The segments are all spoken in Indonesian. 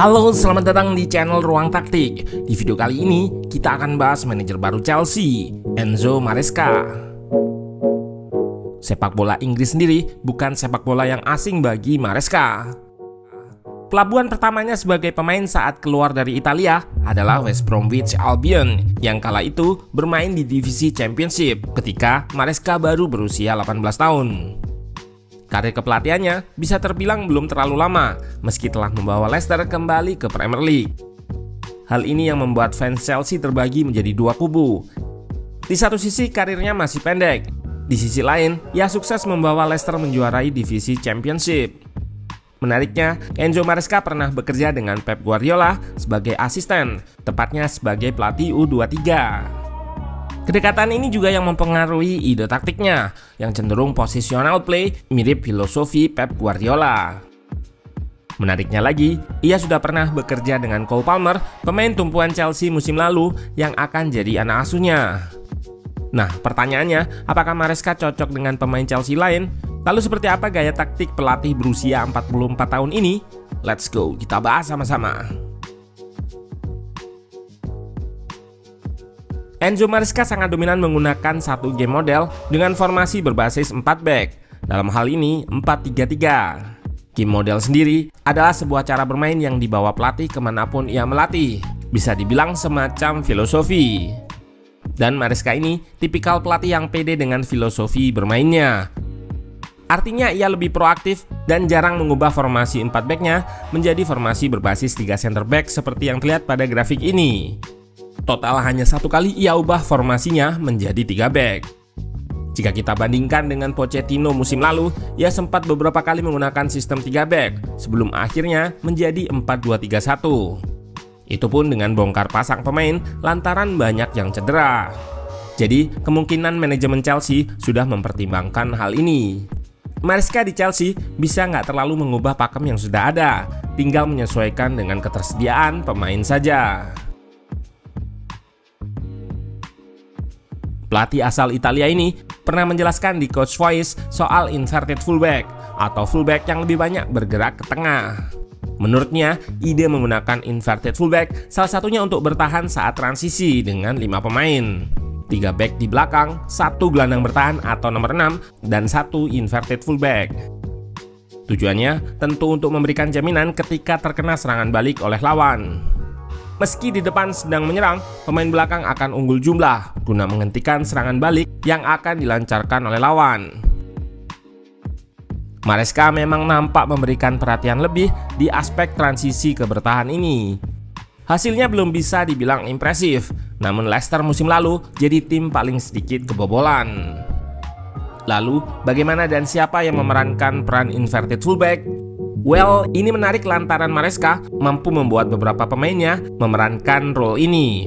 Halo, selamat datang di channel Ruang Taktik. Di video kali ini, kita akan bahas manajer baru Chelsea, Enzo Maresca. Sepak bola Inggris sendiri bukan sepak bola yang asing bagi Maresca. Pelabuhan pertamanya sebagai pemain saat keluar dari Italia adalah West Bromwich Albion yang kala itu bermain di divisi Championship ketika Maresca baru berusia 18 tahun. Karir kepelatihannya bisa terbilang belum terlalu lama, meski telah membawa Leicester kembali ke Premier League. Hal ini yang membuat fans Chelsea terbagi menjadi dua kubu. Di satu sisi karirnya masih pendek, di sisi lain ia sukses membawa Leicester menjuarai divisi Championship. Menariknya, Enzo Maresca pernah bekerja dengan Pep Guardiola sebagai asisten, tepatnya sebagai pelatih U23. Kedekatan ini juga yang mempengaruhi ide taktiknya, yang cenderung positional play mirip filosofi Pep Guardiola. Menariknya lagi, ia sudah pernah bekerja dengan Cole Palmer, pemain tumpuan Chelsea musim lalu yang akan jadi anak asuhnya. Nah, pertanyaannya, apakah Maresca cocok dengan pemain Chelsea lain? Lalu seperti apa gaya taktik pelatih berusia 44 tahun ini? Let's go, kita bahas sama-sama. Enzo Maresca sangat dominan menggunakan satu game model dengan formasi berbasis 4 back. Dalam hal ini 4-3-3. Game model sendiri adalah sebuah cara bermain yang dibawa pelatih kemanapun ia melatih. Bisa dibilang semacam filosofi. Dan Maresca ini tipikal pelatih yang pede dengan filosofi bermainnya. Artinya ia lebih proaktif dan jarang mengubah formasi 4 backnya menjadi formasi berbasis 3 center back seperti yang terlihat pada grafik ini. Total hanya satu kali ia ubah formasinya menjadi 3 back. Jika kita bandingkan dengan Pochettino musim lalu, ia sempat beberapa kali menggunakan sistem 3 back sebelum akhirnya menjadi 4-2-3-1. Itu pun dengan bongkar pasang pemain lantaran banyak yang cedera. Jadi kemungkinan manajemen Chelsea sudah mempertimbangkan hal ini. Maresca di Chelsea bisa nggak terlalu mengubah pakem yang sudah ada, tinggal menyesuaikan dengan ketersediaan pemain saja. Pelatih asal Italia ini pernah menjelaskan di Coach Voice soal inverted fullback atau fullback yang lebih banyak bergerak ke tengah. Menurutnya, ide menggunakan inverted fullback salah satunya untuk bertahan saat transisi dengan 5 pemain. 3 back di belakang, 1 gelandang bertahan atau nomor 6, dan 1 inverted fullback. Tujuannya tentu untuk memberikan jaminan ketika terkena serangan balik oleh lawan. Meski di depan sedang menyerang, pemain belakang akan unggul jumlah guna menghentikan serangan balik yang akan dilancarkan oleh lawan. Maresca memang nampak memberikan perhatian lebih di aspek transisi ke bertahan ini. Hasilnya belum bisa dibilang impresif, namun Leicester musim lalu jadi tim paling sedikit kebobolan. Lalu, bagaimana dan siapa yang memerankan peran inverted fullback? Well, ini menarik lantaran Maresca mampu membuat beberapa pemainnya memerankan role ini.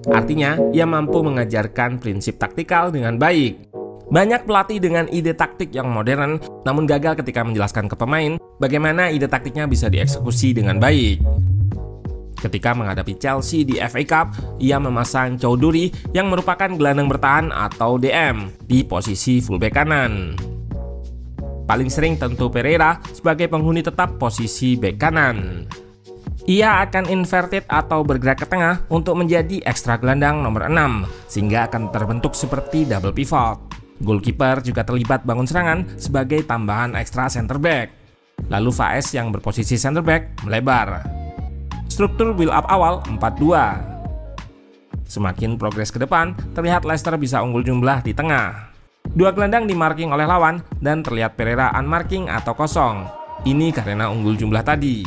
Artinya, ia mampu mengajarkan prinsip taktikal dengan baik. Banyak pelatih dengan ide taktik yang modern, namun gagal ketika menjelaskan ke pemain bagaimana ide taktiknya bisa dieksekusi dengan baik. Ketika menghadapi Chelsea di FA Cup, ia memasang Choudhury yang merupakan gelandang bertahan atau DM di posisi fullback kanan. Paling sering tentu Pereira sebagai penghuni tetap posisi bek kanan. Ia akan inverted atau bergerak ke tengah untuk menjadi ekstra gelandang nomor 6, sehingga akan terbentuk seperti double pivot. Goalkeeper juga terlibat bangun serangan sebagai tambahan ekstra center back. Lalu Faes yang berposisi center back melebar. Struktur build up awal 4-2. Semakin progres ke depan, terlihat Leicester bisa unggul jumlah di tengah. 2 gelandang dimarking oleh lawan dan terlihat Pereira unmarking atau kosong. Ini karena unggul jumlah tadi.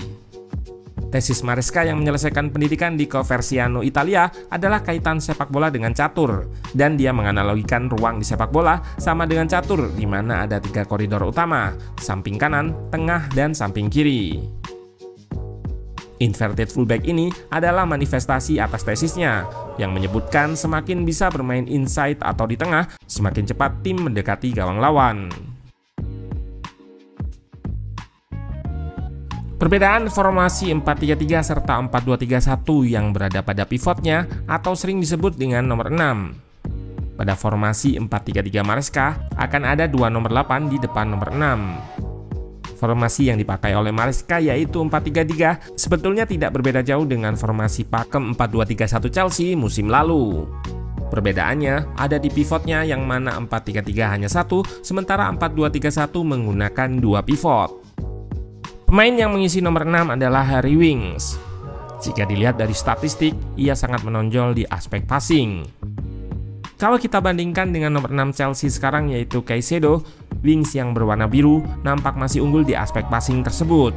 Tesis Maresca yang menyelesaikan pendidikan di Coverciano, Italia adalah kaitan sepak bola dengan catur, dan dia menganalogikan ruang di sepak bola sama dengan catur di mana ada 3 koridor utama, samping kanan, tengah, dan samping kiri. Inverted fullback ini adalah manifestasi atas tesisnya yang menyebutkan semakin bisa bermain inside atau di tengah, semakin cepat tim mendekati gawang lawan. Perbedaan formasi 4-3-3 serta 4-2-3-1 yang berada pada pivotnya atau sering disebut dengan nomor 6. Pada formasi 4-3-3 Maresca akan ada 2 nomor 8 di depan nomor 6. Formasi yang dipakai oleh Maresca yaitu 4-3-3 sebetulnya tidak berbeda jauh dengan formasi pakem 4-2-3-1 Chelsea musim lalu. Perbedaannya ada di pivotnya yang mana 4-3-3 hanya satu, sementara 4-2-3-1 menggunakan 2 pivot. Pemain yang mengisi nomor 6 adalah Harry Winks. Jika dilihat dari statistik, ia sangat menonjol di aspek passing. Kalau kita bandingkan dengan nomor 6 Chelsea sekarang yaitu Caicedo, Winks yang berwarna biru nampak masih unggul di aspek passing tersebut.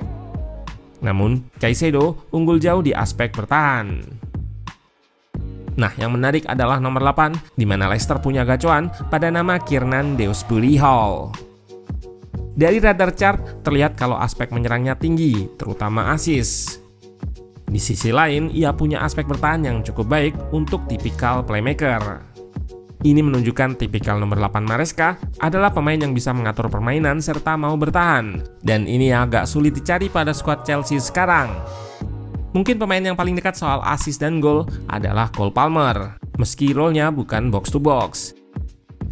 Namun, Caicedo unggul jauh di aspek bertahan. Nah, yang menarik adalah nomor 8, di mana Leicester punya gacoan pada nama Kiernan Dewsbury Hall. Dari radar chart, terlihat kalau aspek menyerangnya tinggi, terutama assist. Di sisi lain, ia punya aspek bertahan yang cukup baik untuk tipikal playmaker. Ini menunjukkan tipikal nomor 8 Maresca adalah pemain yang bisa mengatur permainan serta mau bertahan. Dan ini agak sulit dicari pada skuad Chelsea sekarang. Mungkin pemain yang paling dekat soal assist dan gol adalah Cole Palmer, meski role-nya bukan box to box.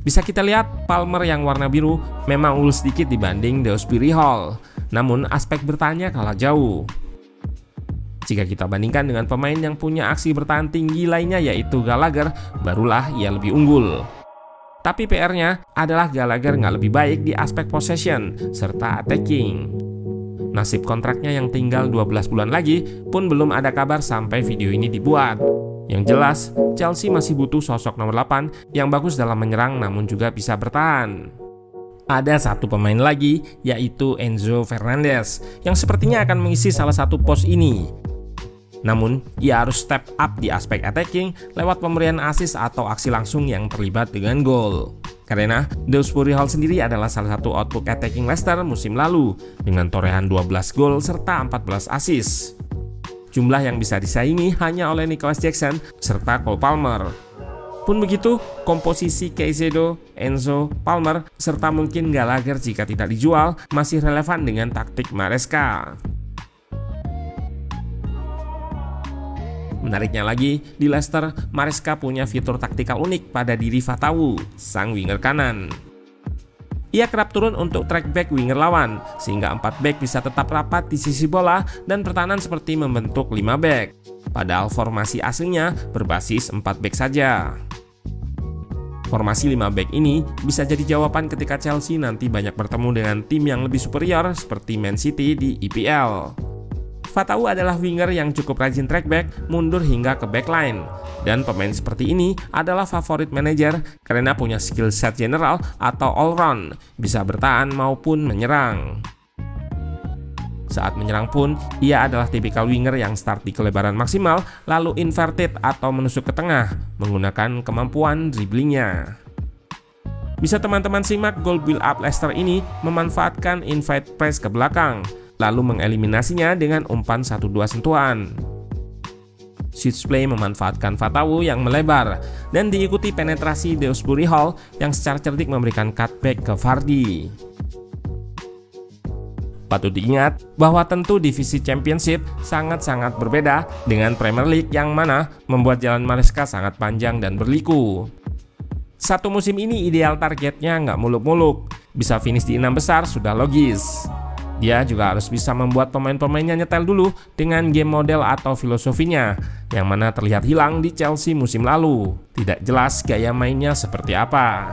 Bisa kita lihat Palmer yang warna biru memang unggul sedikit dibanding Dewsbury Hall, namun aspek bertahannya kalah jauh. Jika kita bandingkan dengan pemain yang punya aksi bertahan tinggi lainnya yaitu Gallagher, barulah ia lebih unggul. Tapi PR-nya adalah Gallagher nggak lebih baik di aspek possession serta attacking. Nasib kontraknya yang tinggal 12 bulan lagi pun belum ada kabar sampai video ini dibuat. Yang jelas, Chelsea masih butuh sosok nomor 8 yang bagus dalam menyerang namun juga bisa bertahan. Ada satu pemain lagi yaitu Enzo Fernandez yang sepertinya akan mengisi salah satu pos ini. Namun, ia harus step up di aspek attacking lewat pemberian assist atau aksi langsung yang terlibat dengan gol. Karena Dewsbury Hall sendiri adalah salah satu output attacking Leicester musim lalu dengan torehan 12 gol serta 14 assist. Jumlah yang bisa disaingi hanya oleh Nicholas Jackson serta Cole Palmer. Pun begitu, komposisi Caicedo, Enzo, Palmer, serta mungkin Gallagher jika tidak dijual masih relevan dengan taktik Maresca. Menariknya lagi, di Leicester, Maresca punya fitur taktikal unik pada diri Fatawu, sang winger kanan. Ia kerap turun untuk track back winger lawan, sehingga 4 back bisa tetap rapat di sisi bola dan pertahanan seperti membentuk 5 back. Padahal formasi aslinya berbasis 4 back saja. Formasi 5 back ini bisa jadi jawaban ketika Chelsea nanti banyak bertemu dengan tim yang lebih superior seperti Man City di EPL. Fatawu adalah winger yang cukup rajin track back, mundur hingga ke backline. Dan pemain seperti ini adalah favorit manajer karena punya skill set general atau all-round, bisa bertahan maupun menyerang. Saat menyerang pun, ia adalah tipikal winger yang start di kelebaran maksimal, lalu inverted atau menusuk ke tengah, menggunakan kemampuan dribblingnya. Bisa teman-teman simak gol build up Leicester ini memanfaatkan invite press ke belakang, lalu mengeliminasinya dengan umpan 1-2 sentuhan. Switch play memanfaatkan Fatawu yang melebar dan diikuti penetrasi Dewsbury Hall yang secara cerdik memberikan cutback ke Vardy. Patut diingat bahwa tentu divisi Championship sangat-sangat berbeda dengan Premier League yang mana membuat jalan Maresca sangat panjang dan berliku. Satu musim ini ideal targetnya nggak muluk-muluk, bisa finish di 6 besar sudah logis. Dia juga harus bisa membuat pemain-pemainnya nyetel dulu dengan game model atau filosofinya, yang mana terlihat hilang di Chelsea musim lalu. Tidak jelas gaya mainnya seperti apa.